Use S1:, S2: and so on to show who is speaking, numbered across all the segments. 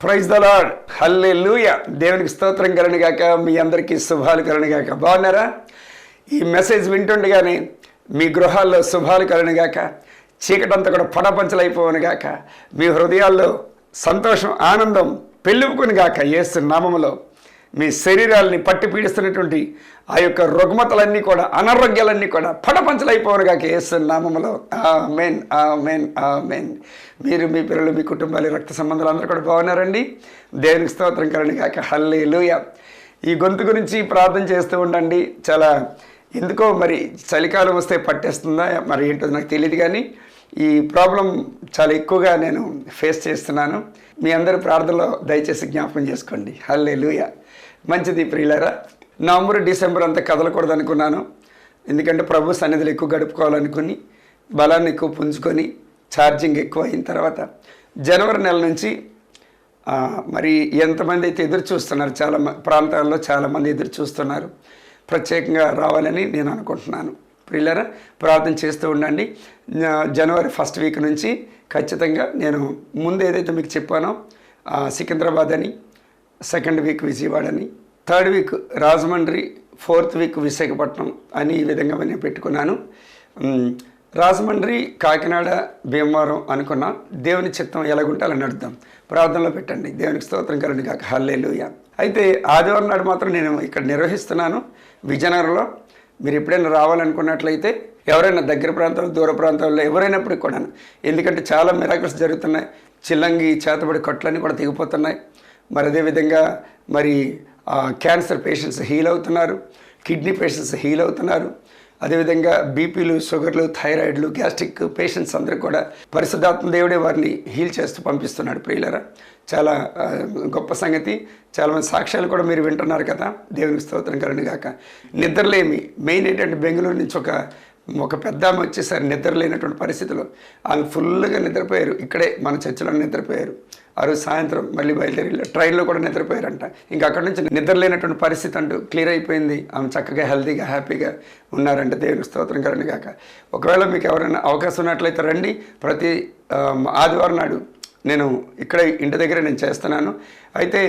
S1: Praise the lord, హల్లెలూయా. దేవునికి స్తోత్రం కలుగునుగాక. మీ అందరికీ శుభాలు కలుగునుగాక. బాగున్నారా? ఈ మెసేజ్ వింటుండగానే మీ గృహాల్లో శుభాలు కలుగునుగాక. చీకటంతా కూడా పడపంచలైపోవునుగాక. మీ హృదయాల్లో సంతోషం, ఆనందం పెళ్ళుకునిగాక. యేసు నామములో మీ శరీరాలని పట్టి పీడిస్తున్నటువంటి ఆ యొక్క రుగ్మతలన్నీ కూడా, అనారోగ్యాలన్నీ కూడా పడపంచలైపోవునుగాక యేసు నామములో. ఆమేన్, ఆమేన్, ఆమేన్. మీరు, మీ పిల్లలు, మీ కుటుంబాలు, రక్త సంబంధాలు అందరూ కూడా బాగున్నారండి. దేవునికి స్తోత్రం కలుగునుగాక. హల్లెలూయా. ఈ గొంతు గురించి ప్రార్థన చేస్తూ ఉండండి. చాలా ఎందుకో మరి చలికాలం వస్తే పట్టేస్తుందా మరి ఏంటో నాకు తెలియదు, కానీ ఈ ప్రాబ్లం చాలా ఎక్కువగా నేను ఫేస్ చేస్తున్నాను. మీ అందరి ప్రార్థనలో దయచేసి జ్ఞాపకం చేసుకోండి. హల్లెలూయా. మంచిది ప్రియులారా. నవంబర్, డిసెంబర్ అంతా కదలకూడదు అనుకున్నాను. ఎందుకంటే ప్రభు సన్నిధిలో ఎక్కువ గడుపుకోవాలనుకుని బలాన్ని ఎక్కువ పుంజుకొని ఛార్జింగ్ ఎక్కువ అయిన తర్వాత జనవరి నెల నుంచి మరి ఎంతమంది అయితే ఎదురు చూస్తున్నారు, చాలా ప్రాంతాల్లో చాలామంది ఎదురు చూస్తున్నారు. ప్రత్యేకంగా రావాలని నేను అనుకుంటున్నాను. ప్రియులారా, ప్రార్థన చేస్తూ ఉండండి. జనవరి ఫస్ట్ వీక్ నుంచి ఖచ్చితంగా నేను ముందు ఏదైతే మీకు చెప్పానో సికింద్రాబాద్ అని, సెకండ్ వీక్ విజయవాడ అని, third week Rajahmundry, fourth week Visakhapatnam అని ఈ విధంగా నేను పెట్టుకున్నాను. రాజమండ్రి, కాకినాడ, భీమవరం అనుకున్నా. దేవుని చిత్తం ఎలాగుంటే అలా నడుద్దాం. ప్రార్థనలో పెట్టండి. దేవునికి స్తోత్రం కలుగునుగాక. హల్లెలూయా. అయితే ఆదివారం నాడు మాత్రం నేను ఇక్కడ నిర్వహిస్తున్నాను విజయనగరంలో. మీరు ఎప్పుడైనా రావాలనుకున్నట్లయితే, ఎవరైనా దగ్గర ప్రాంతాల్లో, దూర ప్రాంతాల్లో ఎవరైనప్పటికి కూడా, ఎందుకంటే చాలా మిరాకిల్స్ జరుగుతున్నాయి. చిల్లంగి చేతబడి కట్లన్నీ కూడా తెగిపోతున్నాయి. మరి అదేవిధంగా మరి క్యాన్సర్ పేషెంట్స్ హీల్ అవుతున్నారు, కిడ్నీ పేషెంట్స్ హీల్ అవుతున్నారు. అదేవిధంగా బీపీలు, షుగర్లు, థైరాయిడ్లు, గ్యాస్ట్రిక్ పేషెంట్స్ అందరూ కూడా పరిశుద్ధాత్మ దేవుడే వారిని హీల్ చేస్తూ పంపిస్తున్నాడు. ప్రియులరా, చాలా గొప్ప సంగతి. చాలామంది సాక్ష్యాలు కూడా మీరు వింటున్నారు కదా. దేవునికి స్తోత్రం కలుగునుగాక. నిద్రలేమి మెయిన్ ఏంటంటే, బెంగళూరు నుంచి ఒక పెద్ద ఆమె వచ్చేసారి నిద్రలేనటువంటి పరిస్థితులు. ఆమె ఫుల్గా నిద్రపోయారు. ఇక్కడే మన చర్చిలో నిద్రపోయారు. ఆ రోజు సాయంత్రం మళ్ళీ బయలుదేరి ట్రైన్లో కూడా నిద్రపోయారంట. ఇంకా అక్కడి నుంచి నిద్రలేనటువంటి పరిస్థితి అంటూ క్లియర్ అయిపోయింది. ఆమె చక్కగా హెల్తీగా హ్యాపీగా ఉన్నారంటే దేవునికి స్తోత్రం కలుగునుగాక. ఒకవేళ మీకు ఎవరైనా అవకాశం ఉన్నట్లయితే రండి. ప్రతి ఆదివారం నాడు నేను ఇక్కడ ఇంటి దగ్గర నేను చేస్తున్నాను. అయితే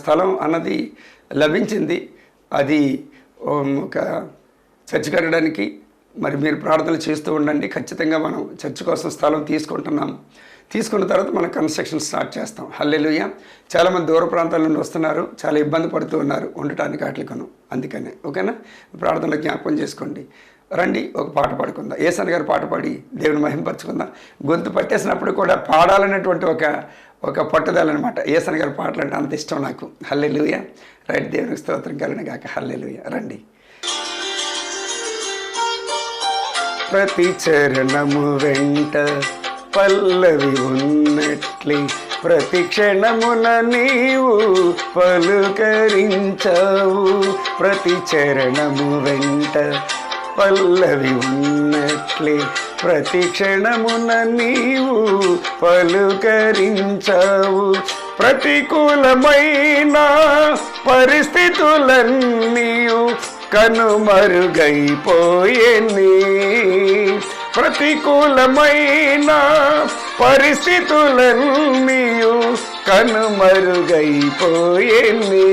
S1: స్థలం అన్నది లభించింది. అది ఒక చర్చ్ కట్టడానికి మరి మీరు ప్రార్థనలు చేస్తూ ఉండండి. ఖచ్చితంగా మనం చర్చ్ కోసం స్థలం తీసుకుంటున్నాము. తీసుకున్న తర్వాత మనం కన్స్ట్రక్షన్ స్టార్ట్ చేస్తాం. హల్లెలూయా. చాలామంది దూర ప్రాంతాల నుండి వస్తున్నారు, చాలా ఇబ్బంది పడుతూ ఉన్నారు ఉండటానికి వాటికను. అందుకనే ఓకేనా, ప్రార్థనలో జ్ఞాపకం చేసుకోండి. రండి, ఒక పాట పాడుకుందాం. ఏసన్ గారు పాట పాడి దేవుని మహింపరచుకుందాం. గొంతు పట్టేసినప్పుడు కూడా పాడాలనేటువంటి ఒక పట్టుదల అనమాట. ఏసన్ గారి పాటలు అంటే అంత ఇష్టం నాకు. హల్లెలూయా. రైట్, దేవునికి స్తోత్రం కలుగునుగాక. హల్లెలూయా. రండి. ప్రతి చరణము వెంట పల్లవి ఉన్నట్లే ప్రతి క్షణమున నీవు పలుకరించావు. ప్రతి చరణము వెంట పల్లవి ఉన్నట్లే ప్రతి క్షణమున నీవు పలుకరించావు. ప్రతికూలమైన పరిస్థితులన్నీ కనుమరుగైపోయేని. ప్రతికూలమైన పరిస్థితులన్నీ కనుమరుగైపోయేని.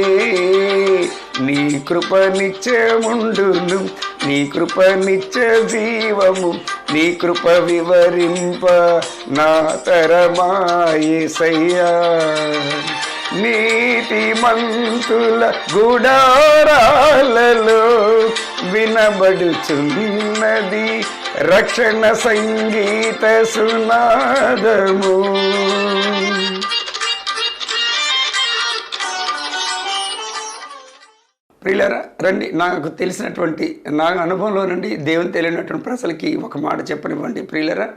S1: నీ కృప నిత్యముండును, నీ కృప నిత్య జీవము, నీ కృప వివరింప నా తరమాయేసయ్యా. నీతిమంతుల గుడారాలలో వినబడుచున్నది రక్షణ సంగీత సునాదము. ప్రియులారా, రండి. నాకు తెలిసినటువంటి నా అనుభవంలో నుండి దేవుని తెలియనటువంటి ప్రజలకి ఒక మాట చెప్పనివ్వండి. ప్రియులారా,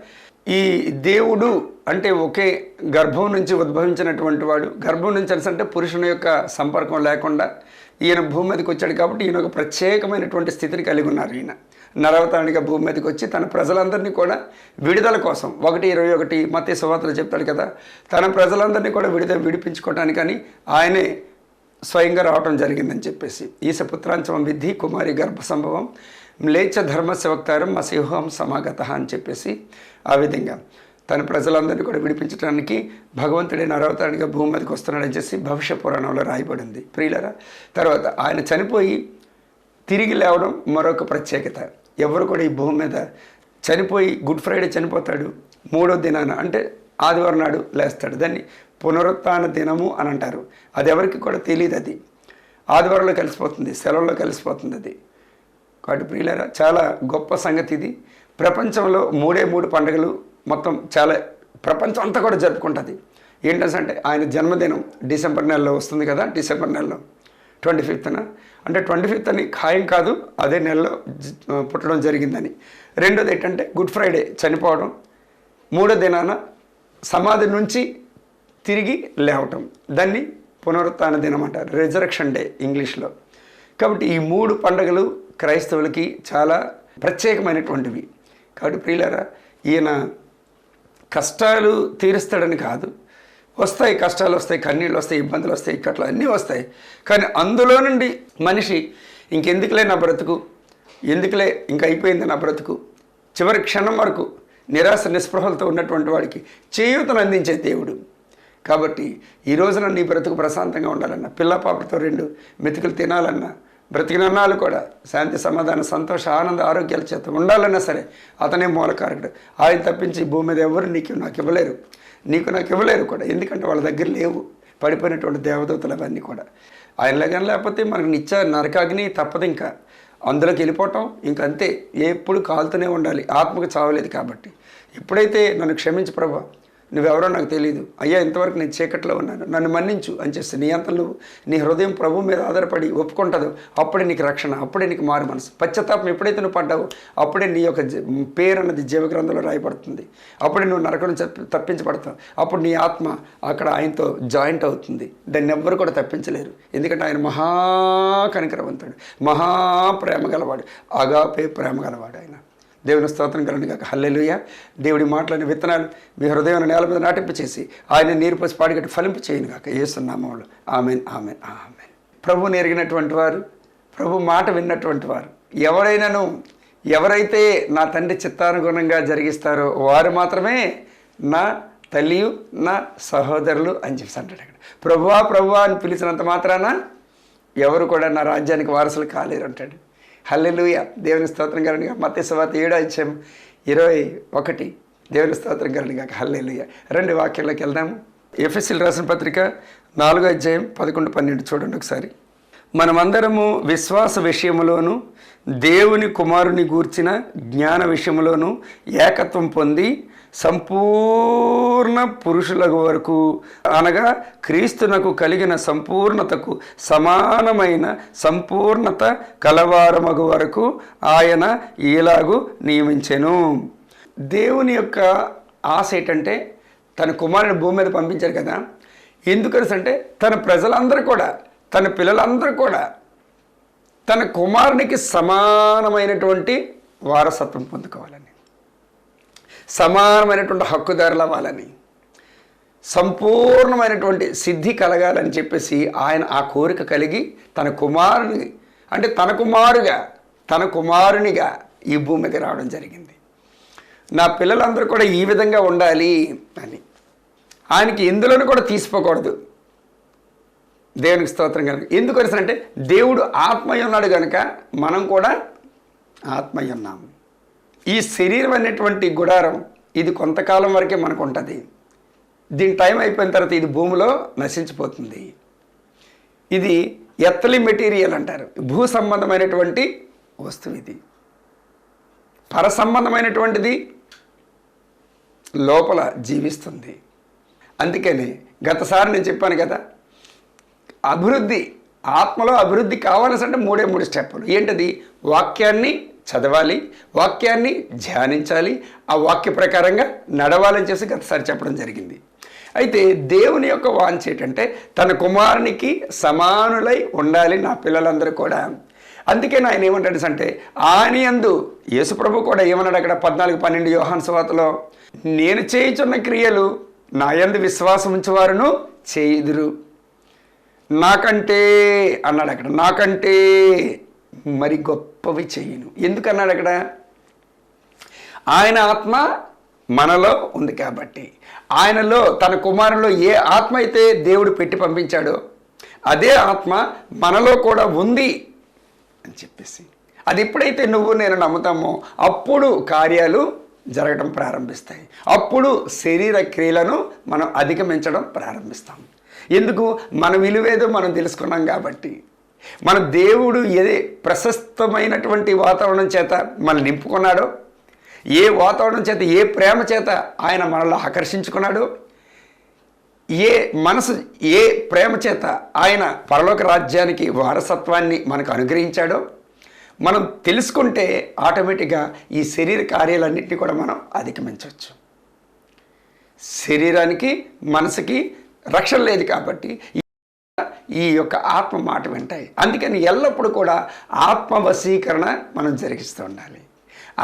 S1: ఈ దేవుడు అంటే ఒకే గర్భం నుంచి ఉద్భవించినటువంటి వాడు. గర్భం నుంచి అంటే పురుషుని యొక్క సంపర్కం లేకుండా ఈయన భూమి మీదకి వచ్చాడు. కాబట్టి ఈయన ఒక ప్రత్యేకమైనటువంటి స్థితిని కలిగి ఉన్నారు. ఈయన నరవతానిగా భూమి మీదకి వచ్చి తన ప్రజలందరినీ కూడా విడుదల కోసం 1:21 మత్తయి సువార్తలో చెప్తాడు కదా, తన ప్రజలందరినీ కూడా విడిపించుకోవటానికని ఆయనే స్వయంగా రావటం జరిగిందని చెప్పేసి. ఈశపుత్రాంచం విద్ధి కుమారి గర్భ సంభవం మ్లేచ్ఛ ధర్మస్య వక్తారం మసీహోహం సమాగత అని చెప్పేసి ఆ విధంగా తన ప్రజలందరినీ కూడా విడిపించడానికి భగవంతుడే నరవతాడిగా భూమి మీదకి వస్తున్నాడని చేసి భవిష్య పురాణంలో రాయబడింది ప్రియులరా. తర్వాత ఆయన చనిపోయి తిరిగి లేవడం మరొక ప్రత్యేకత. ఎవరు కూడా ఈ భూమి మీద చనిపోయి గుడ్ ఫ్రైడే చనిపోతాడు, 3వ దినాన అంటే ఆదివారం నాడు లేస్తాడు. దాన్ని పునరుత్థాన దినము అని అంటారు. అది ఎవరికి కూడా తెలియదు. అది ఆదివారంలో కలిసిపోతుంది, సెలవుల్లో కలిసిపోతుంది అది. కాబట్టి ప్రియులారా, చాలా గొప్ప సంగతి ఇది. ప్రపంచంలో 3 పండుగలు మొత్తం చాలా ప్రపంచం అంతా కూడా జరుపుకుంటుంది. ఏంటంటే ఆయన జన్మదినం డిసెంబర్ నెలలో వస్తుంది కదా, డిసెంబర్ నెలలో 25న. అంటే 25th అని ఖాయం కాదు, అదే నెలలో పుట్టడం జరిగిందని. రెండోది ఏంటంటే గుడ్ ఫ్రైడే చనిపోవడం, 3వ దినాన సమాధి నుంచి తిరిగి లేవటం, దాన్ని పునరుత్థాన దినం అంటారు, రెజరక్షన్ డే ఇంగ్లీష్లో. కాబట్టి ఈ 3 పండుగలు క్రైస్తవులకి చాలా ప్రత్యేకమైనటువంటివి. కాబట్టి ప్రియులారా, ఈయన కష్టాలు తీరుస్తాడని కాదు, వస్తాయి కష్టాలు వస్తాయి, కన్నీళ్ళు వస్తాయి, ఇబ్బందులు వస్తాయి, ఇక్కట్లు అన్నీ వస్తాయి. కానీ అందులో నుండి మనిషి ఇంకెందుకులే నా బ్రతుకు, ఎందుకులే ఇంకా అయిపోయింది నా బ్రతుకు, చివరి క్షణం వరకు నిరాశ నిస్పృహలతో ఉన్నటువంటి వాడికి చేయూతను అందించే దేవుడు. కాబట్టి ఈ రోజున నీ బ్రతుకు ప్రశాంతంగా ఉండాలన్నా, పిల్ల పాపతో 2 మెతుకులు తినాలన్నా, బ్రతికినన్నాళ్ళు కూడా శాంతి సమాధానం సంతోష ఆనంద ఆరోగ్యాల చేత ఉండాలన్నా సరే అతనే మూలకారకుడు. ఆయన తప్పించి భూమి మీద ఎవరు నాకు ఇవ్వలేరు, నాకు ఇవ్వలేరు కూడా. ఎందుకంటే వాళ్ళ దగ్గర లేవు పడిపోయినటువంటి దేవదూతలు అవన్నీ కూడా. ఆయనలాగా లేకపోతే మనకు నిత్య నరకాగ్ని తప్పదు. ఇంకా అందులోకి వెళ్ళిపోవటం ఇంక అంతే, ఎప్పుడు కాలుతూనే ఉండాలి. ఆత్మకు చావలేదు కాబట్టి. ఎప్పుడైతే నన్ను క్షమించు ప్రభా, నువ్వెవరో నాకు తెలియదు అయ్యా, ఇంతవరకు నేను చీకట్లో ఉన్నాను, నన్ను మన్నించు అని చేస్తే నీ అంత నువ్వు నీ హృదయం ప్రభు మీద ఆధారపడి ఒప్పుకుంటుందో అప్పుడే నీకు రక్షణ, అప్పుడే నీకు మారు మనసు. పశ్చాత్తాపం ఎప్పుడైతే నువ్వు పడ్డావో అప్పుడే నీ యొక్క పేరు అన్నది జీవగ్రంథంలో రాయబడుతుంది. అప్పుడే నువ్వు నరకం తప్పించబడతావు. అప్పుడు నీ ఆత్మ అక్కడ ఆయనతో జాయింట్ అవుతుంది. దాన్ని ఎవ్వరు కూడా తప్పించలేరు. ఎందుకంటే ఆయన మహా కనికరవంతుడు, మహా ప్రేమ గలవాడు, అగాపే ప్రేమ గలవాడు ఆయన. దేవుని స్తోత్రం కలండి కాక. హల్లెలూయా. దేవుడి మాటలని విత్తనాలు మీ హృదయాన్ని నేల మీద నాటింపచేసి ఆయన నీరు పోసి పాడిగట్టి ఫలింపు చేయను కాక. యేసు నామములో ఆమెన్, ఆమెన్, ఆమెన్. ప్రభువుని ఎరిగినటువంటి వారు, ప్రభు మాట విన్నటువంటి వారు ఎవరైతే నా తండ్రి చిత్తానుగుణంగా జరిగిస్తారో వారు మాత్రమే నా తల్లియు నా సహోదరులు అని చెప్పి అంటాడు అక్కడ. ప్రభువా అని పిలిచినంత మాత్రాన ఎవరు కూడా నా రాజ్యానికి వారసులు కాలేరు అంటాడు. హల్లెలూయా. దేవుని స్తోత్రం కలుగును. మత్తయి సువార్త 7:21 దేవుని స్తోత్రం కలుగును గాక. హల్లెలూయా. 2 వాక్యాల్లోకి వెళ్దాము. ఎఫెసీయులకు రాసిన పత్రిక 4:11-12 చూడండి ఒకసారి. మనమందరము విశ్వాస విషయములోను దేవుని కుమారుని గూర్చిన జ్ఞాన విషయములోను ఏకత్వం పొంది సంపూర్ణ పురుషుల వరకు, అనగా క్రీస్తునకు కలిగిన సంపూర్ణతకు సమానమైన సంపూర్ణత కలవారమగు వరకు ఆయన ఇలాగు నియమించెను. దేవుని యొక్క ఆశ ఏంటంటే తన కుమారుని భూమి మీద పంపించారు కదా. ఎందుకనంటే తన ప్రజలందరూ కూడా, తన పిల్లలందరూ కూడా తన కుమారునికి సమానమైనటువంటి వారసత్వం పొందుకోవాలని, సమానమైనటువంటి హక్కుదారులు అవ్వాలని, సంపూర్ణమైనటువంటి సిద్ధి కలగాలని చెప్పేసి ఆయన ఆ కోరిక కలిగి తన కుమారుని, అంటే తన కుమారునిగా ఈ భూమి మీద రావడం జరిగింది. నా పిల్లలందరూ కూడా ఈ విధంగా ఉండాలి అని. ఆయనకి ఎందులోనూ కూడా తీసిపోకూడదు. దేవునికి స్తోత్రం కనుక. ఎందుకు అంటే దేవుడు ఆత్మయ్య ఉన్నాడు కనుక మనం కూడా ఆత్మయ్య ఉన్నాము. ఈ శరీరం అనేటువంటి గుడారం ఇది కొంతకాలం వరకే మనకు ఉంటుంది. దీని టైం అయిపోయిన తర్వాత ఇది భూమిలో నశించిపోతుంది. ఇది ఎత్తలి మెటీరియల్ అంటారు, భూ సంబంధమైనటువంటి వస్తువు. ఇది పర సంబంధమైనటువంటిది, లోపల జీవిస్తుంది. అందుకని గతసారి నేను చెప్పాను కదా, అభివృద్ధి, ఆత్మలో అభివృద్ధి కావాల్సి అంటే 3 స్టెప్పులు. ఏంటది? వాక్యాన్ని చదవాలి, వాక్యాన్ని ధ్యానించాలి, ఆ వాక్య ప్రకారంగా నడవాలని చేసి గతసారి చెప్పడం జరిగింది. అయితే దేవుని యొక్క వాంఛ ఏంటంటే తన కుమారునికి సమానులై ఉండాలి నా పిల్లలందరూ కూడా. అందుకే ఆయన ఏమంటాడు అంటే ఆయన యందు యేసుప్రభు కూడా ఏమన్నాడు అక్కడ 14:12 యోహాను సువార్తలో, నేను చేయుచున్న క్రియలు నా యందు విశ్వాసం ఉంచువారును చేయుదురు, నాకంటే అన్నాడు అక్కడ, నాకంటే మరి గొప్పవి చేయను. ఎందుకన్నాడు అక్కడ? ఆయన ఆత్మ మనలో ఉంది కాబట్టి, ఆయనలో తన కుమారులో ఏ ఆత్మ అయితే దేవుడు పెట్టి పంపించాడో అదే ఆత్మ మనలో కూడా ఉంది అని చెప్పేసి, అది ఎప్పుడైతే నువ్వు నేను నమ్ముతామో అప్పుడు కార్యాలు జరగడం ప్రారంభిస్తాయి. అప్పుడు శరీర క్రియలను మనం అధిగమించడం ప్రారంభిస్తాం. ఎందుకు? మన విలువేదో మనం తెలుసుకున్నాం కాబట్టి. మన దేవుడు ఏ ప్రశస్తమైనటువంటి వాతావరణం చేత మనం నింపుకున్నాడో, ఏ వాతావరణం చేత, ఏ ప్రేమ చేత ఆయన మనల్ని ఆకర్షించుకున్నాడో, ఏ ప్రేమ చేత ఆయన పరలోక రాజ్యానికి వారసత్వాన్ని మనకు అనుగ్రహించాడో మనం తెలుసుకుంటే ఆటోమేటిక్గా ఈ శరీర కార్యాలన్నింటినీ కూడా మనం అధిగమించవచ్చు. శరీరానికి మనసుకి రక్షణ లేదు కాబట్టి ఈ యొక్క ఆత్మ మాట వింటాయి. అందుకని ఎల్లప్పుడూ కూడా ఆత్మ వశీకరణ మనం జరిగిస్తూ ఉండాలి.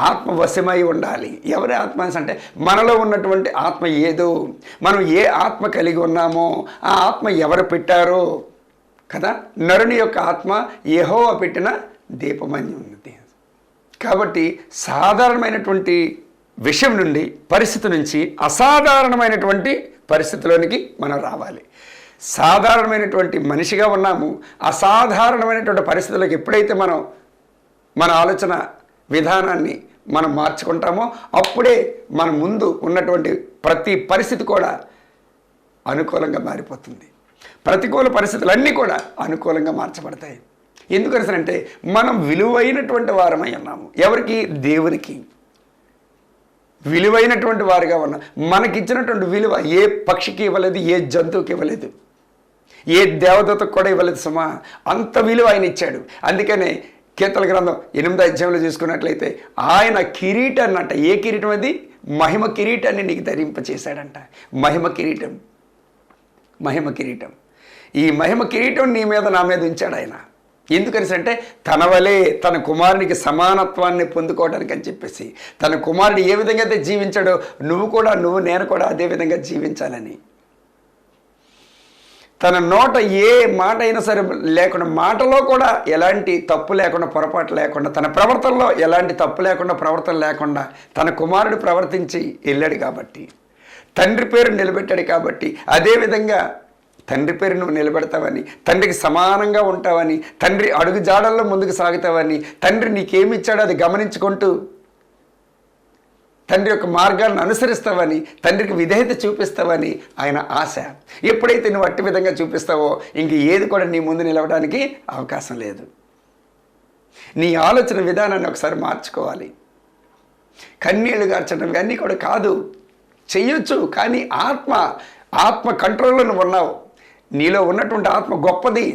S1: ఆత్మ వశమై ఉండాలి. ఎవరి ఆత్మ అంటే మనలో ఉన్నటువంటి ఆత్మ ఏదో, మనం ఏ ఆత్మ కలిగి ఉన్నామో ఆ ఆత్మ ఎవరు పెట్టారో కదా. నరుని యొక్క ఆత్మ యెహోవా పెట్టిన దీపమని ఉన్నది. కాబట్టి సాధారణమైనటువంటి విషయం నుండి, పరిస్థితి నుంచి అసాధారణమైనటువంటి పరిస్థితిలోనికి మనం రావాలి. సాధారణమైనటువంటి మనిషిగా ఉన్నాము, అసాధారణమైనటువంటి పరిస్థితులకు ఎప్పుడైతే మనం మన ఆలోచన విధానాన్ని మనం మార్చుకుంటామో అప్పుడే మన ముందు ఉన్నటువంటి ప్రతి పరిస్థితి కూడా అనుకూలంగా మారిపోతుంది. ప్రతికూల పరిస్థితులన్నీ కూడా అనుకూలంగా మార్చబడతాయి. ఎందుకనంటే మనం విలువైనటువంటి వారమై ఉన్నాము. ఎవరికి? దేవునికి విలువైనటువంటి వారుగా ఉన్నాం. మనకిచ్చినటువంటి విలువ ఏ పక్షికి ఇవ్వలేదు, ఏ జంతువుకి ఇవ్వలేదు, ఏ దేవదూతకు కూడా ఇవ్వలేదు సుమా. అంత విలువ ఆయన ఇచ్చాడు. అందుకనే కీర్తన గ్రంథం 8వ అధ్యాయంలో చూసుకున్నట్లయితే ఆయన కిరీటాన్ని అంట, ఏ కిరీటం అది? మహిమ కిరీటాన్ని నీకు ధరింపచేశాడంట. మహిమ కిరీటం, మహిమ కిరీటం. ఈ మహిమ కిరీటం నీ మీద, నా మీద ఉంచాడు ఆయన. ఎందుకని అంటే తన వలే తన కుమారునికి సమానత్వాన్ని పొందుకోవడానికి అని చెప్పేసి, తన కుమారుడు ఏ విధంగా అయితే జీవించాడో నేను కూడా అదే విధంగా జీవించాలని. తన నోట ఏ మాట అయినా సరే లేకుండా, మాటలో కూడా ఎలాంటి తప్పు లేకుండా, పొరపాటు లేకుండా, తన ప్రవర్తనలో ఎలాంటి తప్పు లేకుండా, ప్రవర్తన లేకుండా తన కుమారుడు ప్రవర్తించి వెళ్ళాడు కాబట్టి, తండ్రి పేరు నిలబెట్టాడు కాబట్టి, అదేవిధంగా తండ్రి పేరు నువ్వు నిలబెడతావని, తండ్రికి సమానంగా ఉంటావని, తండ్రి అడుగు జాడల్లో ముందుకు సాగుతావని, తండ్రి నీకేమి ఇచ్చాడో అది గమనించుకుంటూ తండ్రి యొక్క మార్గాలను అనుసరిస్తావని, తండ్రికి విధేయత చూపిస్తావని ఆయన ఆశ. ఎప్పుడైతే నువ్వు అట్టి విధంగా చూపిస్తావో ఇంక ఏది కూడా నీ ముందు నిలవడానికి అవకాశం లేదు. నీ ఆలోచన విధానాన్ని ఒకసారి మార్చుకోవాలి. కన్నీళ్లు గార్చడం ఇవన్నీ కూడా కాదు, చెయ్యొచ్చు. కానీ ఆత్మ కంట్రోల్లో నువ్వు ఉన్నావు. నీలో ఉన్నటువంటి ఆత్మ గొప్పది.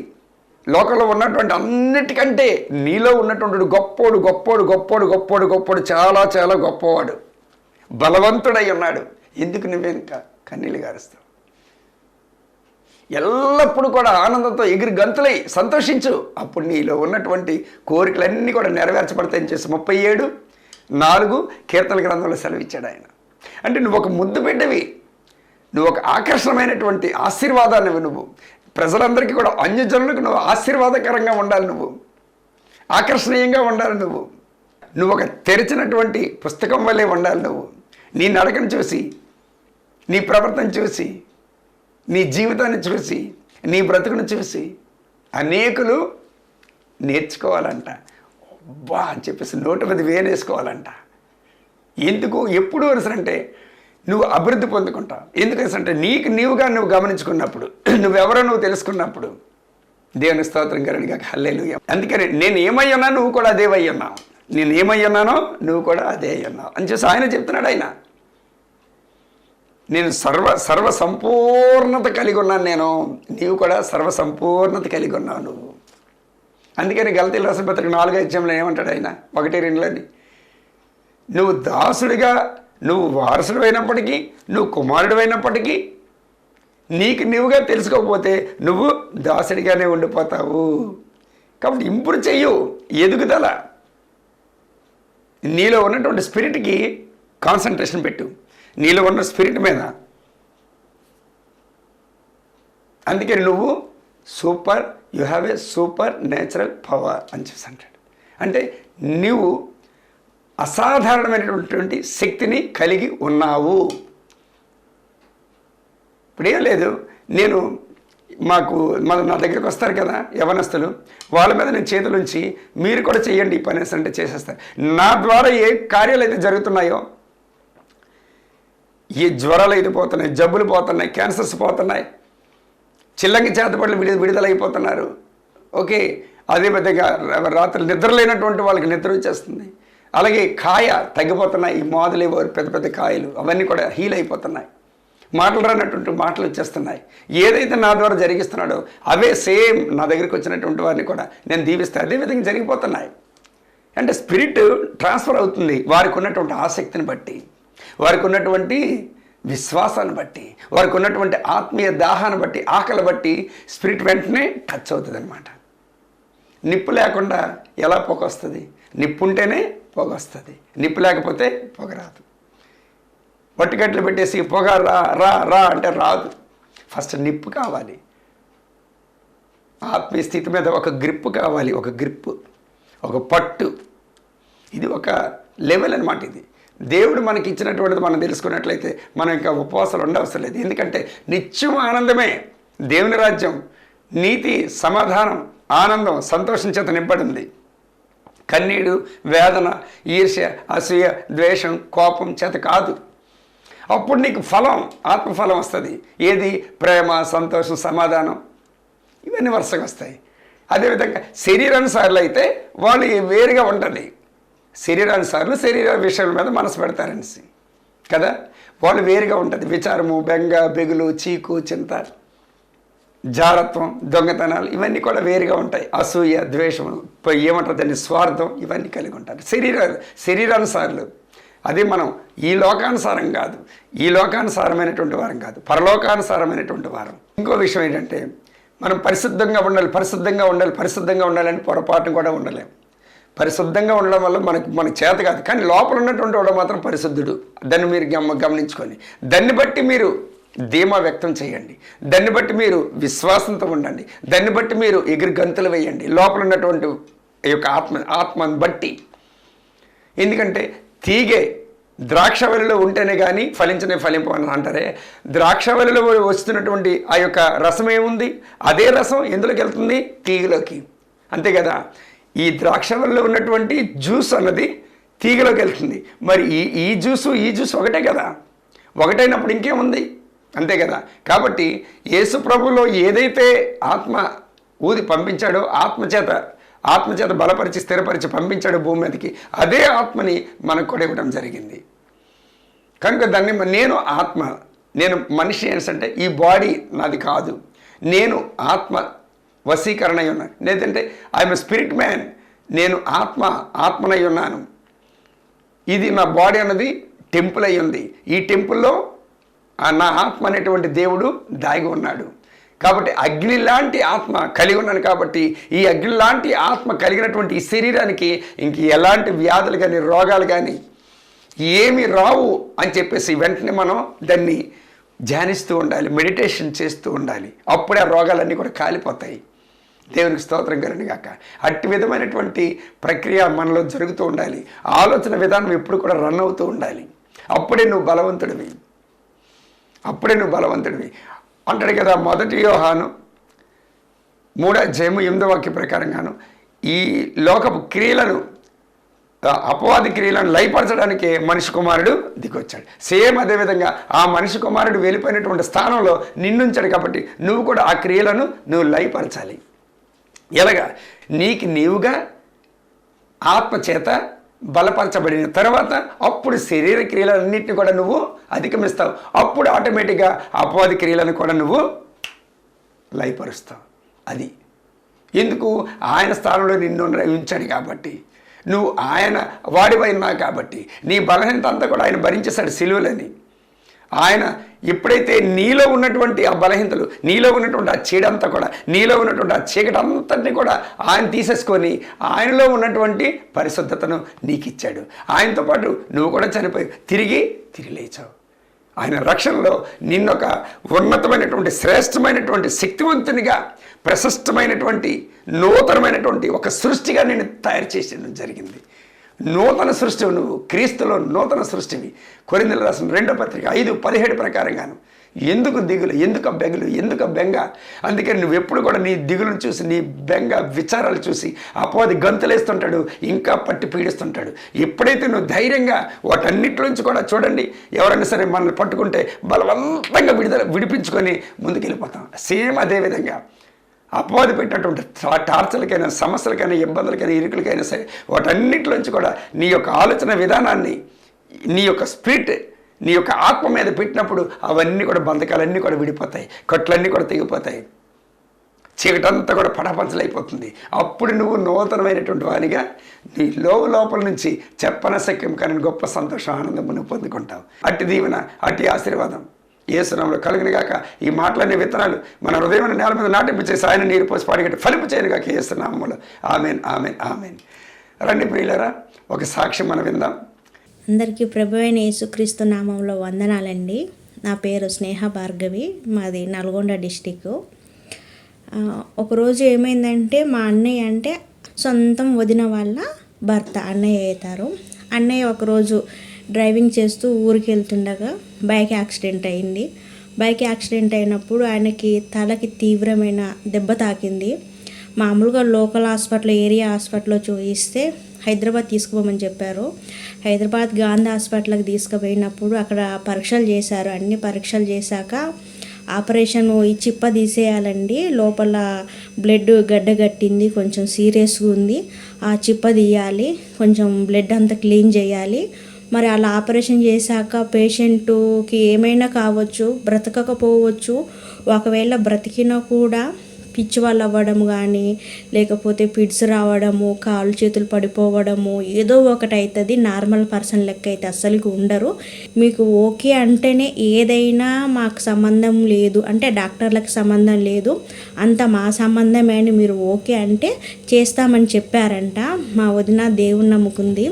S1: లోకంలో ఉన్నటువంటి అన్నిటికంటే నీలో ఉన్నటువంటి గొప్పోడు చాలా చాలా గొప్పవాడు, బలవంతుడై ఉన్నాడు. ఎందుకు నువ్వేంక కన్నీళ్ళు గారుస్తావు? ఎల్లప్పుడూ కూడా ఆనందంతో ఎగిరి గంతులై సంతోషించు. అప్పుడు నీలో ఉన్నటువంటి కోరికలన్నీ కూడా నెరవేర్చబడతాయని చేసి 37:4 కీర్తన గ్రంథంలో సెలవిచ్చాడు ఆయన. అంటే నువ్వు ఒక ముద్దు బిడ్డవి, నువ్వు ఒక ఆకర్షణమైనటువంటి ఆశీర్వాదాన్ని, నువ్వు ప్రజలందరికీ కూడా అన్యజనులకు నువ్వు ఆశీర్వాదకరంగా ఉండాలి, నువ్వు ఆకర్షణీయంగా ఉండాలి, నువ్వు ఒక తెరిచినటువంటి పుస్తకం వల్లే ఉండాలి. నువ్వు నీ నడకను చూసి, నీ ప్రవర్తన చూసి, నీ జీవితాన్ని చూసి, నీ బ్రతుకును చూసి అనేకులు నేర్చుకోవాలంట. అబ్బా అని చెప్పేసి నోటి మీద వేనేసుకోవాలంట. ఎందుకు? ఎప్పుడు అంటే నువ్వు అభివృద్ధి పొందుకుంటావు. ఎందుకంటే నీవుగా నువ్వు గమనించుకున్నప్పుడు, నువ్వెవరో నువ్వు తెలుసుకున్నప్పుడు, దేవుని స్తోత్రం కలుగుగాక, హల్లెలూయా. అందుకని నేను ఏమై ఉన్నా నువ్వు కూడా అదే అయి ఉన్నావు, నేను ఏమై ఉన్నానో నువ్వు కూడా అదే అయి ఉన్నావు అని చెప్పి ఆయన చెప్తున్నాడు. ఆయన నేను సర్వ సంపూర్ణత కలిగి ఉన్నాను, నీవు కూడా సర్వ సంపూర్ణత కలిగి ఉన్నావు నువ్వు. అందుకని గలతీయులకు రాసిన పత్రిక 4వ అధ్యాయంలో ఏమంటాడు ఆయన? 1-2 నువ్వు దాసుడిగా, నువ్వు వారసుడు అయినప్పటికీ, నువ్వు కుమారుడు అయినప్పటికీ నీవుగా తెలుసుకోకపోతే నువ్వు దాసుడిగానే ఉండిపోతావు. కాబట్టి ఇంప్రూవ్ చెయ్యు, ఎదుగుదల. నీలో ఉన్నటువంటి స్పిరిట్కి కాన్సన్ట్రేషన్ పెట్టు, నీలో ఉన్న స్పిరిట్ మీద. అందుకని నువ్వు you have a super natural power అని చెప్పి అంటాడు. అంటే నువ్వు అసాధారణమైనటువంటి శక్తిని కలిగి ఉన్నావు. ఇప్పుడేం లేదు, నేను నా దగ్గరికి వస్తారు కదా యవనస్తులు, వాళ్ళ మీద నేను చేతులుంచి మీరు కూడా చేయండి ఈ పని అంటే చేసేస్తారు. నా ద్వారా ఏ కార్యాలు అయితే జరుగుతున్నాయో, ఈ జ్వరాలు అయితే పోతున్నాయి, జబ్బులు పోతున్నాయి, క్యాన్సర్స్ పోతున్నాయి, చిల్లంగి చేతపడులు విడుదలైపోతున్నారు. ఓకే, అదేవిధంగా రాత్రి నిద్ర లేనటువంటి వాళ్ళకి నిద్ర వచ్చేస్తుంది. అలాగే కాయ తగ్గిపోతున్నాయి, ఈ మాదులు పెద్ద పెద్ద కాయలు అవన్నీ కూడా హీల్ అయిపోతున్నాయి. మాటలు రానటువంటి మాటలు వచ్చేస్తున్నాయి. ఏదైతే నా ద్వారా జరిగిస్తున్నాడో అవే సేమ్ నా దగ్గరికి వచ్చినటువంటి వారిని కూడా నేను దీవిస్తాను. అదేవిధంగా జరిగిపోతున్నాయి. అంటే స్పిరిట్ ట్రాన్స్ఫర్ అవుతుంది వారికి ఉన్నటువంటి ఆసక్తిని బట్టి, వారికి ఉన్నటువంటి విశ్వాసాన్ని బట్టి, వారికి ఉన్నటువంటి ఆత్మీయ దాహాన్ని బట్టి, ఆకలి బట్టి స్పిరిట్ వెంటనే టచ్ అవుతుంది అన్నమాట. నిప్పు లేకుండా ఎలా పొగ వస్తుంది? నిప్పు ఉంటేనే పొగ వస్తుంది, నిప్పు లేకపోతే పొగ రాదు. వట్టిగట్లు పెట్టేసి పొగ రా రా రా అంటే రాదు. ఫస్ట్ నిప్పు కావాలి. ఆత్మీయ స్థితి మీద ఒక గ్రిప్ కావాలి, ఒక గ్రిప్పు, ఒక పట్టు. ఇది ఒక లెవెల్ అనమాట. ఇది దేవుడు మనకి ఇచ్చినటువంటిది మనం తెలుసుకున్నట్లయితే మనం ఇంకా ఉపవాసాలు ఉండవసరం లేదు. ఎందుకంటే నిత్యం ఆనందమే. దేవుని రాజ్యం నీతి, సమాధానం, ఆనందం, సంతోషం చేత నింపడింది. కన్నీడు, వేదన, ఈర్ష్య, అసూయ, ద్వేషం, కోపం చేత కాదు. అప్పుడు నీకు ఫలం, ఆత్మఫలం వస్తుంది. ఏది? ప్రేమ, సంతోషం, సమాధానం, ఇవన్నీ వరుసగా వస్తాయి. అదేవిధంగా శరీరానుసార్లు అయితే వాళ్ళు వేరుగా ఉంటుంది. శరీరానుసార్లు శరీర విషయాల మీద మనసు పెడతారనేసి కదా, వాళ్ళు వేరుగా ఉంటుంది. విచారము, బెంగ, బెగులు, చీకు, చింత, జారత్వం, దొంగతనాలు ఇవన్నీ కూడా వేరుగా ఉంటాయి. అసూయ, ద్వేషం, ఏమంటారు దాన్ని, స్వార్థం, ఇవన్నీ కలిగి ఉంటారు. శరీరానుసార్లు. అదే మనం ఈ లోకానుసారం కాదు, ఈ లోకానుసారమైనటువంటి వారం కాదు, పరలోకానుసారమైనటువంటి వారం. ఇంకో విషయం ఏంటంటే మనం పరిశుద్ధంగా ఉండాలని పొరపాటును కూడా ఉండలేము. పరిశుద్ధంగా ఉండడం వల్ల మనకు చేత కాదు, కానీ లోపల ఉన్నటువంటి వాడు మాత్రం పరిశుద్ధుడు. దాన్ని మీరు గమనించుకొని దాన్ని బట్టి మీరు ధీమా వ్యక్తం చేయండి, దాన్ని బట్టి మీరు విశ్వాసంతో ఉండండి, దాన్ని బట్టి మీరు ఎగిరి గంతులు వేయండి లోపల ఉన్నటువంటి ఈ యొక్క ఆత్మను బట్టి. ఎందుకంటే తీగే ద్రాక్షవల్లిలో ఉంటేనే కానీ ఫలించనే ఫలింపు అని అంటారే, ద్రాక్షవల్లిలో వస్తున్నటువంటి ఆ యొక్క రసం ఏముంది? అదే రసం ఎందులోకి వెళ్తుంది? తీగలోకి. అంతే కదా, ఈ ద్రాక్షవల్లిలో ఉన్నటువంటి జ్యూస్ అన్నది తీగలోకి వెళ్తుంది. మరి ఈ జ్యూస్ ఒకటే కదా, ఒకటైనప్పుడు ఇంకేముంది? అంతే కదా. కాబట్టి యేసు ప్రభులో ఏదైతే ఆత్మ ఊది పంపించాడో, ఆత్మచేత బలపరిచి స్థిరపరిచి పంపించాడు భూమి మీదకి, అదే ఆత్మని మనకు కూడా ఇవ్వడం జరిగింది. కనుక దాన్ని నేను మనిషి ఏంటంటే ఈ బాడీ నాది కాదు, నేను ఆత్మ వశీకరణ అయి ఉన్నాను. లేదంటే ఐఎమ్ స్పిరిట్ మ్యాన్, నేను ఆత్మనై ఉన్నాను. ఇది నా బాడీ అన్నది టెంపుల్ అయి ఉంది. ఈ టెంపుల్లో నా ఆత్మ అనేటువంటి దేవుడు దాగి ఉన్నాడు. కాబట్టి అగ్ని లాంటి ఆత్మ కలిగి ఉన్నాను. కాబట్టి ఈ అగ్ని లాంటి ఆత్మ కలిగినటువంటి ఈ శరీరానికి ఇంక ఎలాంటి వ్యాధులు కానీ రోగాలు కానీ ఏమి రావు అని చెప్పేసి వెంటనే మనం దాన్ని ధ్యానిస్తూ ఉండాలి, మెడిటేషన్ చేస్తూ ఉండాలి. అప్పుడే ఆ రోగాలన్నీ కూడా కాలిపోతాయి. దేవునికి స్తోత్రం కలుగును గాక. అట్టి విధమైనటువంటి ప్రక్రియ మనలో జరుగుతూ ఉండాలి. ఆలోచన విధానం ఎప్పుడు కూడా రన్ అవుతూ ఉండాలి. అప్పుడే నువ్వు బలవంతుడివి అంటాడు కదా. 1 యోహాను 3:8 ప్రకారంగాను ఈ లోకపు క్రియలను, అపవాది క్రియలను లయపరచడానికి మనిషి కుమారుడు దిగొచ్చాడు. సేమ్ అదేవిధంగా ఆ మనిషి కుమారుడు వెళ్ళిపోయినటువంటి స్థానంలో నిన్నుంచాడు. కాబట్టి నువ్వు కూడా ఆ క్రియలను నువ్వు లయపరచాలి. ఎలాగా? నీవుగా ఆత్మచేత బలపరచబడిన తర్వాత అప్పుడు శరీర క్రియలన్నింటినీ కూడా నువ్వు అధిగమిస్తావు. అప్పుడు ఆటోమేటిక్గా అపవాది క్రియలను కూడా నువ్వు లయపరుస్తావు. అది ఎందుకు? ఆయన స్థానంలో నిన్ను ఉంచాడు కాబట్టి, నువ్వు ఆయన వాడివైనా కాబట్టి నీ బలహీనత అంతా కూడా ఆయన భరించేశాడు సిలువలని. ఆయన ఎప్పుడైతే నీలో ఉన్నటువంటి ఆ బలహీనతలు, నీలో ఉన్నటువంటి ఆ చీడంతా కూడా, నీలో ఉన్నటువంటి ఆ చీకటి అంతటిని కూడా ఆయన తీసేసుకొని ఆయనలో ఉన్నటువంటి పరిశుద్ధతను నీకు ఇచ్చాడు. ఆయనతో పాటు నువ్వు కూడా చనిపోయి తిరిగి లేచావు. ఆయన రక్షణలో నిన్నొక ఉన్నతమైనటువంటి శ్రేష్టమైనటువంటి శక్తివంతునిగా, ప్రశస్తమైనటువంటి నూతనమైనటువంటి ఒక సృష్టిగా నేను తయారు చేసేయడం జరిగింది. నూతన సృష్టివి నువ్వు, క్రీస్తులో నూతన సృష్టివి. కొరింథీయులకు రాసిన 2వ పత్రిక 5:17 ప్రకారంగాను. ఎందుకు దిగులు, ఎందుకు బెంగలు, ఎందుకు బెంగ? అందుకని నువ్వు ఎప్పుడు కూడా నీ దిగులను చూసి, నీ బెంగ విచారాలు చూసి అపవాది గంతులేస్తుంటాడు, ఇంకా పట్టి పీడిస్తుంటాడు. ఎప్పుడైతే నువ్వు ధైర్యంగా వాటన్నిటిలోంచి కూడా చూడండి, ఎవరైనా సరే మనల్ని పట్టుకుంటే బలవంతంగా విడిపించుకొని ముందుకెళ్ళిపోతాం. సేమ్ అదేవిధంగా అపవాది పెట్టినటువంటి టార్చర్లకైనా, సమస్యలకైనా, ఇబ్బందులకైనా, ఇరుకులకైనా సరే వాటన్నిటిలోంచి కూడా నీ యొక్క ఆలోచన విధానాన్ని, నీ యొక్క స్పిరిట్, నీ యొక్క ఆత్మ మీద పెట్టినప్పుడు అవన్నీ కూడా బంధకాలన్నీ కూడా విడిపోతాయి, కట్లన్నీ కూడా తెగిపోతాయి, చీకటంతా కూడా పటాపంచలైపోతుంది. అప్పుడు నువ్వు నూతనమైనటువంటి వానిగా నీ లోపల నుంచి చెప్పనశక్యం కానీ గొప్ప సంతోషం, ఆనందం నువ్వు పొందుకుంటావు. అట్టి దీవెన, అట్టి ఆశీర్వాదం యేసునామములో కలుగును గాక. ఈ మాటలనే విత్తనాలు మన హృదయం నేల మీద నాటింపచేసి ఆయన నీరు పోసి పాడిగట్టి ఫలింపు చేయను గాక యేసునామములో. Amen, amen, amen. రండి ప్రియులారా, ఒక సాక్ష్యం మనం విందాం.
S2: అందరికీ ప్రభువైన యేసుక్రీస్తు నామంలో వందనాలండి. నా పేరు స్నేహ భార్గవి, మాది నల్గొండ డిస్టిక్. ఒకరోజు ఏమైందంటే, మా అన్నయ్య అంటే సొంతం వదిన వాళ్ళ భర్త అన్నయ్య అవుతారు. అన్నయ్య ఒకరోజు డ్రైవింగ్ చేస్తూ ఊరికి వెళ్తుండగా బైక్ యాక్సిడెంట్ అయింది. బైక్ యాక్సిడెంట్ అయినప్పుడు ఆయనకి తలకి తీవ్రమైన దెబ్బ తాకింది. మామూలుగా లోకల్ హాస్పిటల్, ఏరియా హాస్పిటల్లో చూపిస్తే హైదరాబాద్ తీసుకుపోమని చెప్పారు. హైదరాబాద్ గాంధీ హాస్పిటల్కి తీసుకుపోయినప్పుడు అక్కడ పరీక్షలు చేశారు. అన్ని పరీక్షలు చేశాక ఆపరేషన్, ఈ చిప్ప తీసేయాలండి, లోపల బ్లడ్ గడ్డగట్టింది, కొంచెం సీరియస్గా ఉంది, ఆ చిప్ప తీయాలి, కొంచెం బ్లడ్ అంతా క్లీన్ చేయాలి. మరి అలా ఆపరేషన్ చేశాక పేషెంట్కి ఏమైనా కావచ్చు, బ్రతకకపోవచ్చు. ఒకవేళ బ్రతికినా కూడా పిచ్చి వాళ్ళు అవ్వడం కానీ, లేకపోతే పిడ్స్ రావడము, కాళ్ళు చేతులు పడిపోవడము, ఏదో ఒకటి అవుతుంది. నార్మల్ పర్సన్ లెక్క అయితే అస్సలు ఉండరు. మీకు ఓకే అంటేనే ఏదైనా మాకు సంబంధం లేదు అంటే, డాక్టర్లకు సంబంధం లేదు, అంత మా సంబంధమే అని మీరు ఓకే అంటే చేస్తామని చెప్పారంట. మా వదిన దేవుని నమ్ముకుంది.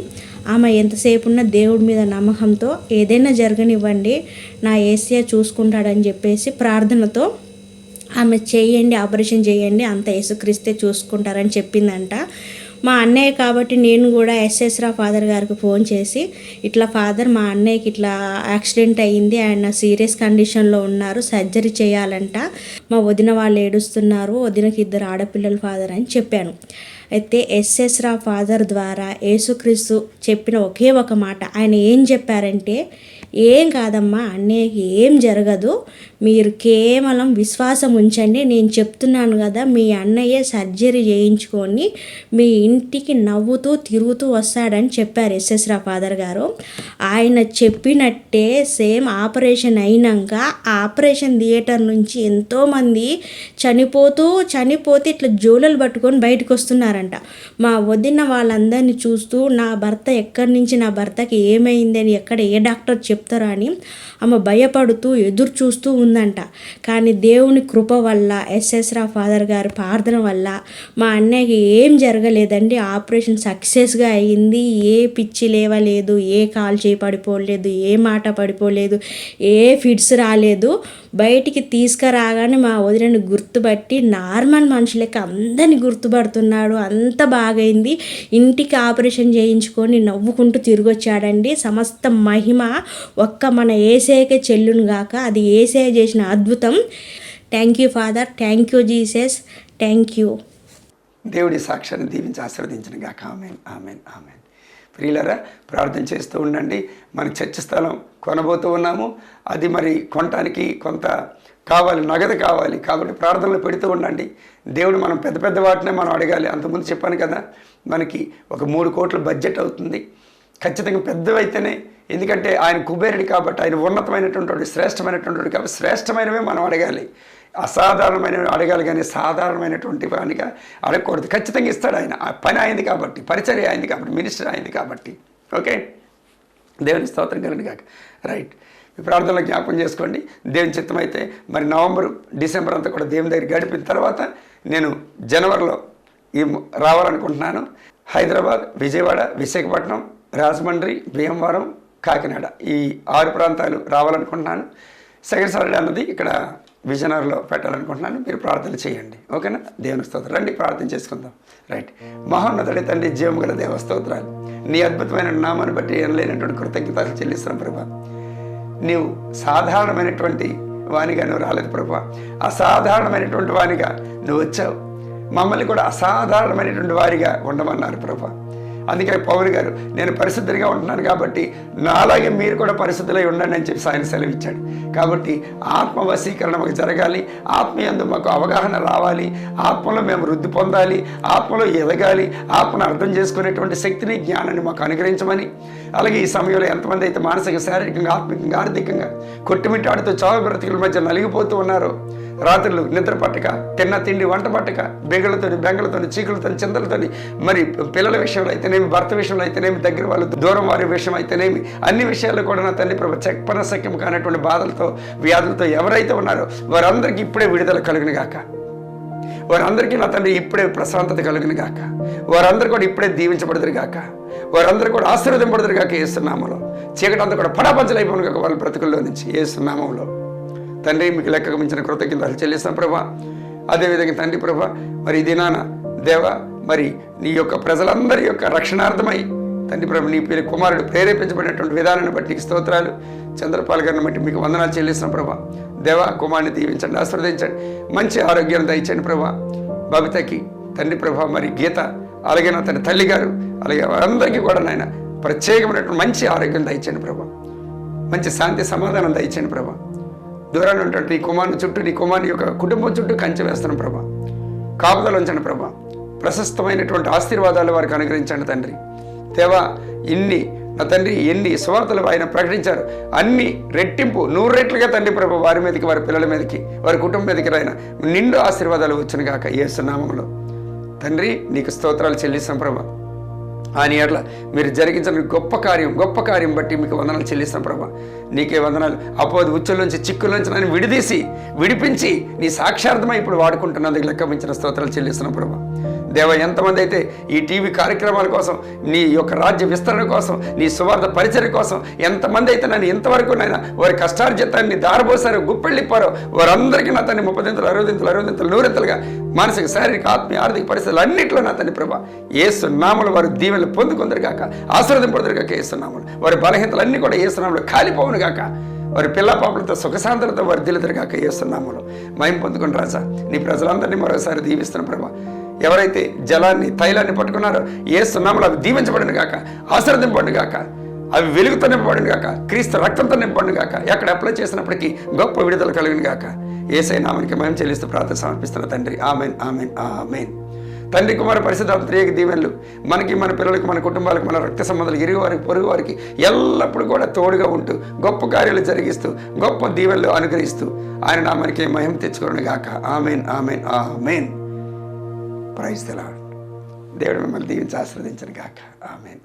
S2: ఆమె ఎంతసేపు ఉన్న దేవుడి మీద నమ్మకంతో ఏదైనా జరగనివ్వండి, నా యేసయ్య చూసుకుంటాడని చెప్పేసి ప్రార్థనతో ఆమె చేయండి, ఆపరేషన్ చేయండి, అంత యేసుక్రీస్తే చూసుకుంటారని చెప్పిందంట. మా అన్నయ్య కాబట్టి నేను కూడా ఎస్ఎస్ రావు ఫాదర్ గారికి ఫోన్ చేసి, ఇట్లా ఫాదర్, మా అన్నయ్యకి ఇట్లా యాక్సిడెంట్ అయ్యింది, ఆయన సీరియస్ కండిషన్లో ఉన్నారు, సర్జరీ చేయాలంట, మా వదిన వాళ్ళు ఏడుస్తున్నారు, వదినకి 2 ఆడపిల్లలు ఫాదర్ అని చెప్పాను. అయితే ఎస్ఎస్ రావు ఫాదర్ ద్వారా యేసుక్రీస్తు చెప్పిన ఒకే ఒక మాట, ఆయన ఏం చెప్పారంటే, ఏం కాదమ్మా, అన్నయ్యకి ఏం జరగదు, మీరు కేవలం విశ్వాసం ఉంచండి, నేను చెప్తున్నాను కదా, మీ అన్నయ్య సర్జరీ చేయించుకొని మీ ఇంటికి నవ్వుతూ తిరుగుతూ వస్తాడని చెప్పారు ఎస్ఎస్ రావు ఫాదర్ గారు. ఆయన చెప్పినట్టే సేమ్ ఆపరేషన్ అయినాక ఆపరేషన్ థియేటర్ నుంచి ఎంతోమంది చనిపోతే ఇట్లా జోలలు పట్టుకొని బయటకు వస్తున్నారంట. మా వదిన వాళ్ళందరినీ చూస్తూ, నా భర్త ఎక్కడి నుంచి, నా భర్తకి ఏమైందని, ఎక్కడ ఏ డాక్టర్ చెప్తారా అని ఆమె భయపడుతూ ఎదురు చూస్తూ ఉందంట. కానీ దేవుని కృప వల్ల, ఎస్ఎస్ రావు ఫాదర్ గారి ప్రార్థన వల్ల మా అన్నయ్యకి ఏం జరగలేదండి. ఆపరేషన్ సక్సెస్గా అయ్యింది. ఏ పిచ్చి లేవలేదు, ఏ కాలు చేయి పడిపోలేదు, ఏ మాట పడిపోలేదు, ఏ ఫిట్స్ రాలేదు. బయటికి తీసుకురాగానే మా వదినని గుర్తుపట్టి నార్మల్ మనుషులకి అందరినీ గుర్తుపడుతున్నాడు. అంత బాగైంది. ఇంటికి ఆపరేషన్ చేయించుకొని నవ్వుకుంటూ తిరిగి వచ్చాడండి. సమస్త మహిమ ఒక్క మన యేసయ్యకే చెల్లును గాక. అది యేసయ్య చేసిన అద్భుతం. Thank you father, thank you Jesus, thank you.
S1: దేవుడి సాక్ష్యాన్ని దీవించి ఆశీర్వదించిన గాక. Amen, amen, amen. ప్రియులారా, ప్రార్థన చేస్తూ ఉండండి. మన చర్చ స్థలం కొనబోతూ ఉన్నాము. అది మరి కొనటానికి కొంత కావాలి, నగదు కావాలి. కాబట్టి ప్రార్థనలు పెడుతూ ఉండండి. దేవుడు మనం పెద్ద పెద్ద వాటినే మనం అడగాలి. అంతకుముందు చెప్పాను కదా, మనకి ఒక 3 కోట్ల బడ్జెట్ అవుతుంది. ఖచ్చితంగా పెద్దవైతేనే, ఎందుకంటే ఆయన కుబేరుడు కాబట్టి, ఆయన ఉన్నతమైనటువంటి శ్రేష్టమైనటువంటి కాబట్టి శ్రేష్టమైనవే మనం అడగాలి. అసాధారణమైనవి అడగాలి, కానీ సాధారణమైనటువంటి వానిగా అడగకూడదు. ఖచ్చితంగా ఇస్తాడు ఆయన. ఆ పని అయింది కాబట్టి, పరిచర్య అయింది కాబట్టి, మినిస్టర్ అయింది కాబట్టి. ఓకే, దేవుని స్తోత్రం కలుగును గాక. రైట్, మీ ప్రార్థనలో జ్ఞాపకం చేసుకోండి. దేవుని చిత్తం అయితే మరి నవంబర్, డిసెంబర్ అంతా కూడా దేవుని దగ్గర గడిపిన తర్వాత నేను జనవరిలో రావాలనుకుంటున్నాను. హైదరాబాద్, విజయవాడ, విశాఖపట్నం, రాజమండ్రి, భీమవరం, కాకినాడ, ఈ 6 ప్రాంతాలు రావాలనుకుంటున్నాను. సెకండ్ సాటర్డే అన్నది ఇక్కడ విజనర్లో పెట్టాలనుకుంటున్నాను. మీరు ప్రార్థన చేయండి. ఓకేనా? దేవుని స్తోత్రం. రండి ప్రార్థన చేసుకుందాం. రైట్. మహోన్నతుడి తండ్రి, జీవం గల దేవ స్తోత్రాలు. నీ అద్భుతమైన నామాన్ని బట్టి ఎనలేనటువంటి కృతజ్ఞతలు చెల్లిస్తున్నాం ప్రభా. నీవు సాధారణమైనటువంటి వానిగా నువ్వు రాలేదు ప్రభా, అసాధారణమైనటువంటి వానిగా నువ్వు వచ్చావు. మమ్మల్ని కూడా అసాధారణమైనటువంటి వారిగా ఉండమన్నారు ప్రభా. అందుకే పౌలు గారు, నేను పరిశుద్ధంగా ఉంటున్నాను కాబట్టి నాలాగే మీరు కూడా పరిశుద్ధులై ఉండండి అని చెప్పి ఆయన సెలవిచ్చాడు. కాబట్టి ఆత్మ వశీకరణ మాకు జరగాలి, ఆత్మయందు మాకు అవగాహన రావాలి, ఆత్మలో మేము వృద్ధి పొందాలి, ఆత్మలో ఎదగాలి, ఆత్మను అర్థం చేసుకునేటువంటి శక్తిని, జ్ఞానాన్ని మాకు అనుగ్రహించమని, అలాగే ఈ సమయంలో ఎంతమంది అయితే మానసిక, శారీరకంగా, ఆత్మికంగా, ఆర్థికంగా కొట్టుమిట్టాడుతూ చావు బ్రతుకుల మధ్య నలిగిపోతూ ఉన్నారో, రాత్రులు నిద్ర పట్టక, తిన్న తిండి వంట పట్టక, బెంగలతో చీకులతో చింతలతో, మరి పిల్లల విషయంలో అయితేనేమి, భర్త విషయంలో అయితేనేమి, దగ్గర వాళ్ళు దూరం వారి విషయం అయితేనేమి, అన్ని విషయాల్లో కూడా నా తండ్రి ప్రభు చెప్పనశక్యం కానటువంటి బాధలతో, వ్యాధులతో ఎవరైతే ఉన్నారో వారందరికీ ఇప్పుడే విడుదల కలుగును గాక. వారందరికీ నా తండ్రి ఇప్పుడే ప్రశాంతత కలుగును గాక. వారందరూ కూడా ఇప్పుడే దీవించబడదురు గాక. వారందరూ కూడా ఆశీర్వదింపబడదురు గాక. యేసునామములో చీకటంతా కూడా పడాపంచలైపోను గాక వాళ్ళ బ్రతుకుల్లో నుంచి. యేసునామములో తండ్రి మీకు లెక్కకు మించిన కృతజ్ఞతలు చెల్లిస్తాం ప్రభా. అదేవిధంగా తండ్రి ప్రభా, మరి ఈ దినాన దేవ, మరి నీ యొక్క ప్రజలందరి యొక్క రక్షణార్థమై తండ్రి ప్రభు నీ పేరు కుమారుడు ప్రేరేపించబడినటువంటి విధానాన్ని బట్టి నీకు స్తోత్రాలు. చంద్రపాల్ గారిని బట్టి మీకు వందనాలు చెల్లిస్తున్నాం ప్రభా. దేవ, కుమారుని దీవించండి, ఆశీర్వదించండి, మంచి ఆరోగ్యాన్ని దయచండి ప్రభా. బబితకి తండ్రి ప్రభా, మరి గీత, అలాగే నా తన తల్లి గారు, అలాగే వారందరికీ కూడా నాయన ప్రత్యేకమైనటువంటి మంచి ఆరోగ్యం దయచండి ప్రభా. మంచి శాంతి సమాధానం దయచండి ప్రభా. దూరాన్ని ఉన్నటువంటి నీ కుమారుని చుట్టూ, నీ కుమారుని యొక్క కుటుంబం చుట్టూ కంచె వేస్తున్నాం ప్రభా. కాపుదలు ఉంచండి ప్రభా. ప్రశస్తమైనటువంటి ఆశీర్వాదాలు వారికి అనుగ్రహించండి తండ్రి. దేవా, నా తండ్రి ఎన్ని సువార్తలు ఆయన ప్రకటించారు, అన్ని రెట్టింపు 100 రెట్లుగా తండ్రి ప్రభా వారి మీదకి, వారి పిల్లల మీదకి, వారి కుటుంబం మీదకి రాయన నిండు ఆశీర్వాదాలు వచ్చును గాక. యేసు నామములో తండ్రి నీకు స్తోత్రాలు చెల్లిస్తాం ప్రభా. ఆయన ఎట్లా మీరు జరిగించిన గొప్ప కార్యం బట్టి మీకు వందనాలు చెల్లిస్తాం ప్రభా. నీకే వందనాలు. అపోది ఉచ్చుల్లోంచి, చిక్కుల్లోంచి నన్ను విడిపించి నీ సాక్షార్థమై ఇప్పుడు వాడుకుంటున్నందుకు లెక్క మించిన స్తోత్రాలు చెల్లిస్తున్నాం ప్రభా. దేవ, ఎంతమంది అయితే ఈ టీవీ కార్యక్రమాల కోసం, నీ యొక్క రాజ్య విస్తరణ కోసం, నీ సువార్త పరిచర్య కోసం ఎంతమంది అయితే నన్ను ఇంతవరకు నైనా వారి కష్టార్జితాన్ని దారబోసారో, గుప్పెళ్ళిప్పారో, వారందరికీ నా తన్ని 30 60 100 మానసిక, శారీరక, ఆత్మీయ, ఆర్థిక పరిస్థితులు అన్నింటిలో నా తన్ని ప్రభా యేసు నామములో వారు దీవెనలు పొందుకుందరు గాక, ఆశీర్వదింపడుదురు గాక. యేసు నామములో వారి బలహీనతలన్నీ కూడా యేసు నామములో కాలిపోవును గాక. వారి పిల్ల పాపలతో సుఖశాంతులతో వారు దిలుదురు గాక. యేసు నామములో మహిమ పొందుకుని రాజా, నీ ప్రజలందరినీ మరోసారి దీవిస్తున్న ప్రభా. ఎవరైతే జలాన్ని, తైలాన్ని పట్టుకున్నారో యేసు నామములో అవి దీవించబడిన గాక, ఆశీర్వదింపబడిన గాక, అవి వెలుగుతో నింపబడిన గాక, క్రీస్తు రక్తంతో నింపబడిన గాక. ఎక్కడ అప్లై చేసినప్పటికీ గొప్ప విడుదల కలిగిన గాక. యేసయ్య నామానికి మహిమ చెల్లిస్తూ ప్రార్థన సమర్పిస్తున్న తండ్రి. Amen, amen, amen. తండ్రి, కుమార పరిశుద్ధాత్మ త్రియేక దీవెనలు మనకి, మన పిల్లలకి, మన కుటుంబాలకు, మన రక్త సంబంధాలు, ఇరుగు వారికి, పొరుగు వారికి ఎల్లప్పుడూ కూడా తోడుగా ఉంటూ, గొప్ప కార్యాలు జరిగిస్తూ, గొప్ప దీవెనలు అనుగ్రహిస్తూ ఆయన నామానికి మహిమ తెచ్చుకోవడం గాక. Amen, amen, amen. Praise the Lord. దేవుడు మిమ్మల్ని దీవించి ఆశీర్వదించను గాక. ఆమెన్.